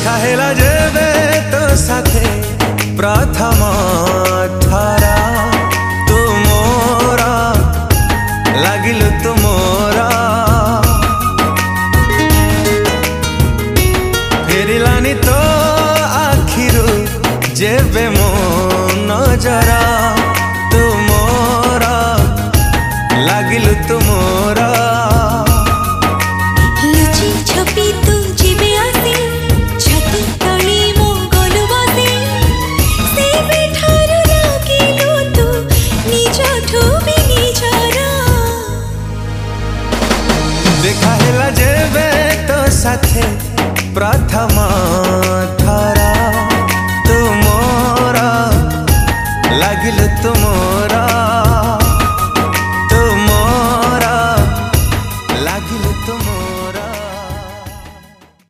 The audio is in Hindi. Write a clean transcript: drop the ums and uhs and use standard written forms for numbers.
देखा हेला जेबे तो साथे प्रथम थरा तू मोरा लागिलु तू मोरा फेरिलानी तो आखिरु जेबे मो नजरा तू मोरा लागिलु तू मोरा लुचि छपी तू जीवे आसे छाती तले मो गोल बसे से बेठारु लागिलु तू निजठु भी निजरा देखा हेला जेबे तो साथे प्रथम थरा।